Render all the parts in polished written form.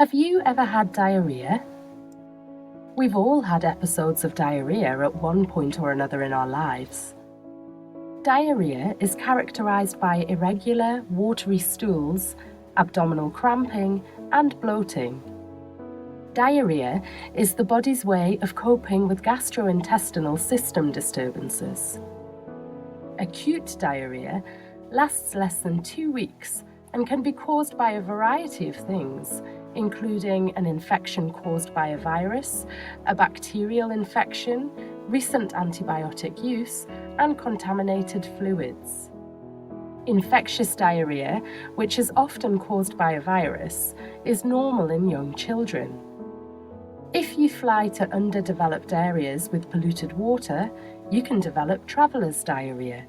Have you ever had diarrhea? We've all had episodes of diarrhea at one point or another in our lives. Diarrhea is characterized by irregular, watery stools, abdominal cramping, and bloating. Diarrhea is the body's way of coping with gastrointestinal system disturbances. Acute diarrhea lasts less than 2 weeks and can be caused by a variety of things, including an infection caused by a virus, a bacterial infection, recent antibiotic use, and contaminated fluids. Infectious diarrhea, which is often caused by a virus, is normal in young children. If you fly to underdeveloped areas with polluted water, you can develop traveller's diarrhea.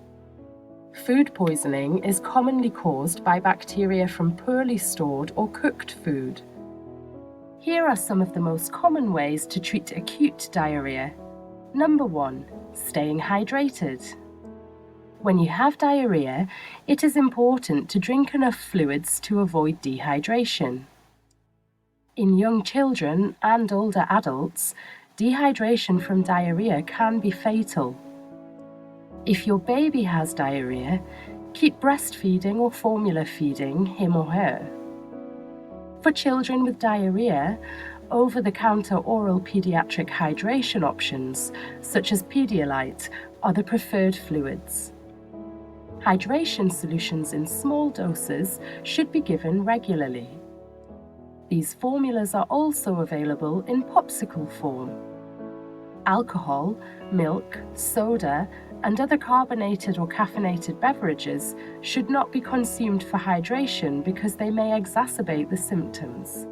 Food poisoning is commonly caused by bacteria from poorly stored or cooked food. Here are some of the most common ways to treat acute diarrhea. Number 1, staying hydrated. When you have diarrhea, it is important to drink enough fluids to avoid dehydration. In young children and older adults, dehydration from diarrhea can be fatal. If your baby has diarrhea, keep breastfeeding or formula feeding him or her. For children with diarrhea, over-the-counter oral pediatric hydration options, such as Pedialyte, are the preferred fluids. Hydration solutions in small doses should be given regularly. These formulas are also available in popsicle form. Alcohol, milk, soda, and other carbonated or caffeinated beverages should not be consumed for hydration because they may exacerbate the symptoms.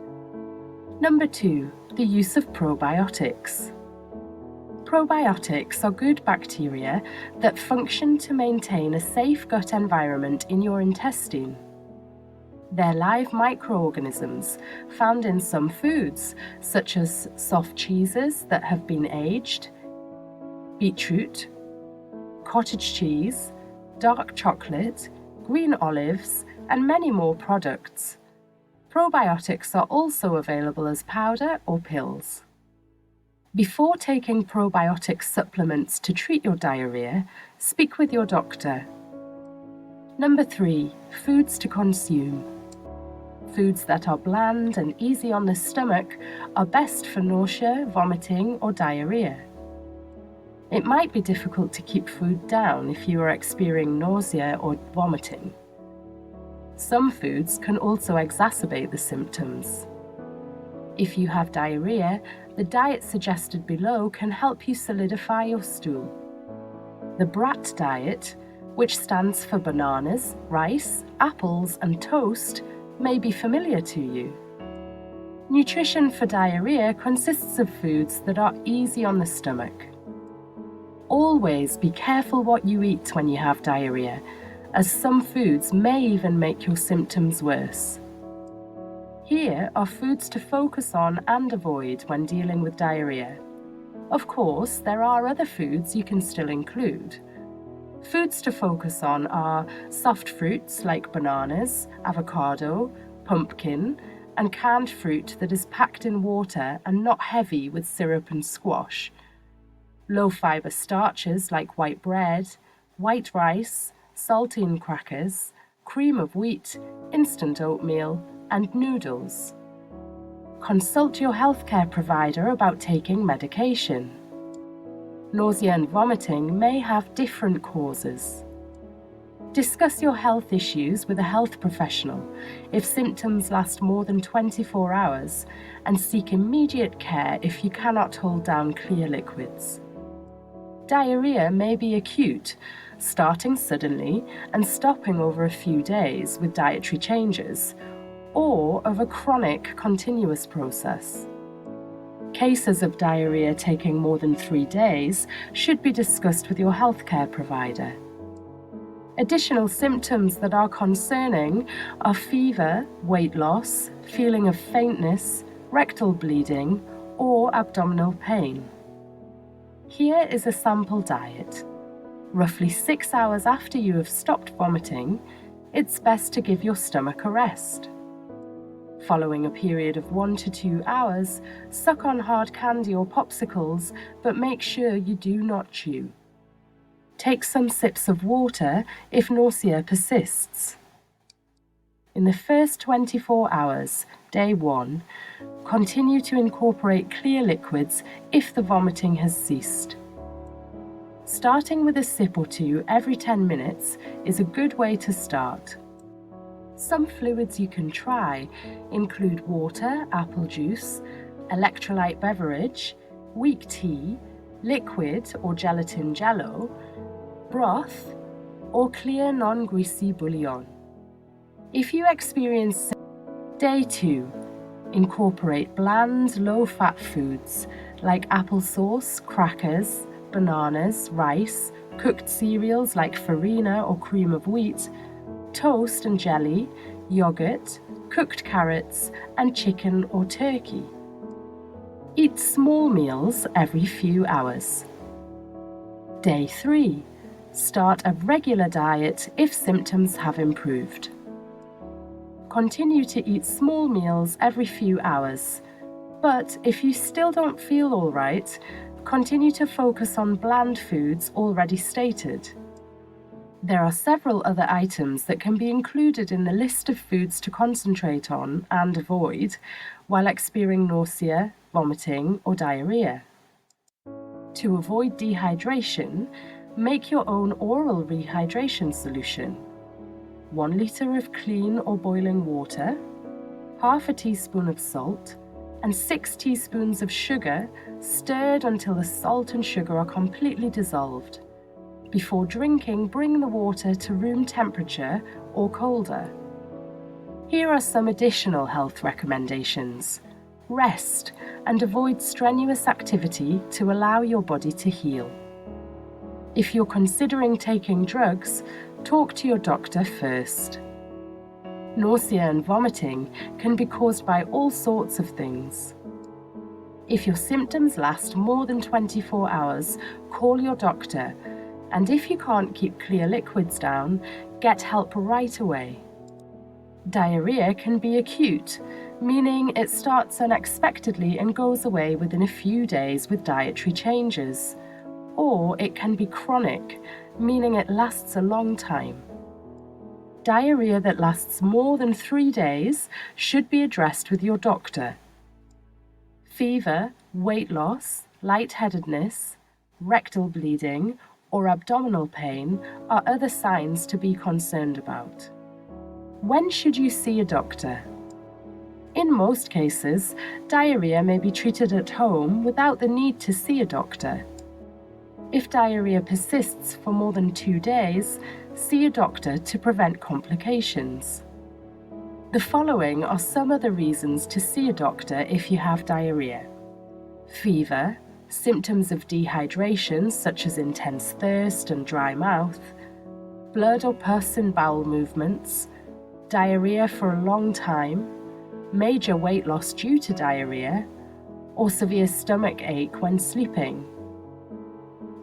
Number 2, the use of probiotics. Probiotics are good bacteria that function to maintain a safe gut environment in your intestine. They're live microorganisms found in some foods, such as soft cheeses that have been aged, beetroot, cottage cheese, dark chocolate, green olives, and many more products. Probiotics are also available as powder or pills. Before taking probiotic supplements to treat your diarrhea, speak with your doctor. Number 3, foods to consume. Foods that are bland and easy on the stomach are best for nausea, vomiting, or diarrhea. It might be difficult to keep food down if you are experiencing nausea or vomiting. Some foods can also exacerbate the symptoms. If you have diarrhea, the diet suggested below can help you solidify your stool. The BRAT diet, which stands for bananas, rice, apples, and toast, may be familiar to you. Nutrition for diarrhea consists of foods that are easy on the stomach. Always be careful what you eat when you have diarrhea, as some foods may even make your symptoms worse. Here are foods to focus on and avoid when dealing with diarrhea. Of course, there are other foods you can still include. Foods to focus on are soft fruits like bananas, avocado, pumpkin, and canned fruit that is packed in water and not heavy with syrup and squash. Low-fiber starches like white bread, white rice, saltine crackers, cream of wheat, instant oatmeal, and noodles. Consult your healthcare provider about taking medication. Nausea and vomiting may have different causes. Discuss your health issues with a health professional if symptoms last more than 24 hours, and seek immediate care if you cannot hold down clear liquids. Diarrhea may be acute, starting suddenly and stopping over a few days with dietary changes, or of a chronic, continuous process. Cases of diarrhea taking more than 3 days should be discussed with your healthcare provider. Additional symptoms that are concerning are fever, weight loss, feeling of faintness, rectal bleeding, or abdominal pain. Here is a sample diet. Roughly 6 hours after you have stopped vomiting, it's best to give your stomach a rest. Following a period of 1 to 2 hours, suck on hard candy or popsicles, but make sure you do not chew. Take some sips of water if nausea persists. In the first 24 hours, day 1, continue to incorporate clear liquids if the vomiting has ceased. Starting with a sip or two every 10 minutes is a good way to start. Some fluids you can try include water, apple juice, electrolyte beverage, weak tea, liquid or gelatin jello, broth, or clear non-greasy bouillon. If you experience day 2, incorporate bland, low-fat foods like applesauce, crackers, bananas, rice, cooked cereals like farina or cream of wheat, toast and jelly, yogurt, cooked carrots, and chicken or turkey. Eat small meals every few hours. Day 3. Start a regular diet if symptoms have improved. Continue to eat small meals every few hours, but if you still don't feel all right, continue to focus on bland foods already stated. There are several other items that can be included in the list of foods to concentrate on and avoid while experiencing nausea, vomiting, or diarrhea. To avoid dehydration, make your own oral rehydration solution. 1 litre of clean or boiling water, half a teaspoon of salt, and 6 teaspoons of sugar stirred until the salt and sugar are completely dissolved. Before drinking, bring the water to room temperature or colder. Here are some additional health recommendations. Rest and avoid strenuous activity to allow your body to heal. If you're considering taking drugs, talk to your doctor first. Nausea and vomiting can be caused by all sorts of things. If your symptoms last more than 24 hours, call your doctor, and if you can't keep clear liquids down, get help right away. Diarrhea can be acute, meaning it starts unexpectedly and goes away within a few days with dietary changes. Or it can be chronic, meaning it lasts a long time. Diarrhea that lasts more than 3 days should be addressed with your doctor. Fever, weight loss, lightheadedness, rectal bleeding, or abdominal pain are other signs to be concerned about. When should you see a doctor? In most cases, diarrhea may be treated at home without the need to see a doctor. If diarrhea persists for more than 2 days, see a doctor to prevent complications. The following are some of the reasons to see a doctor if you have diarrhea: fever, symptoms of dehydration such as intense thirst and dry mouth, blood or pus in bowel movements, diarrhea for a long time, major weight loss due to diarrhea, or severe stomach ache when sleeping.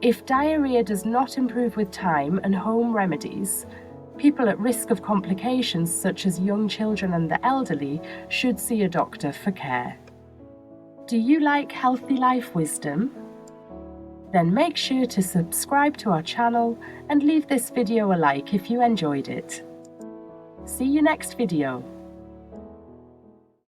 If diarrhea does not improve with time and home remedies, people at risk of complications such as young children and the elderly should see a doctor for care. Do you like healthy life wisdom? Then make sure to subscribe to our channel and leave this video a like if you enjoyed it. See you next video.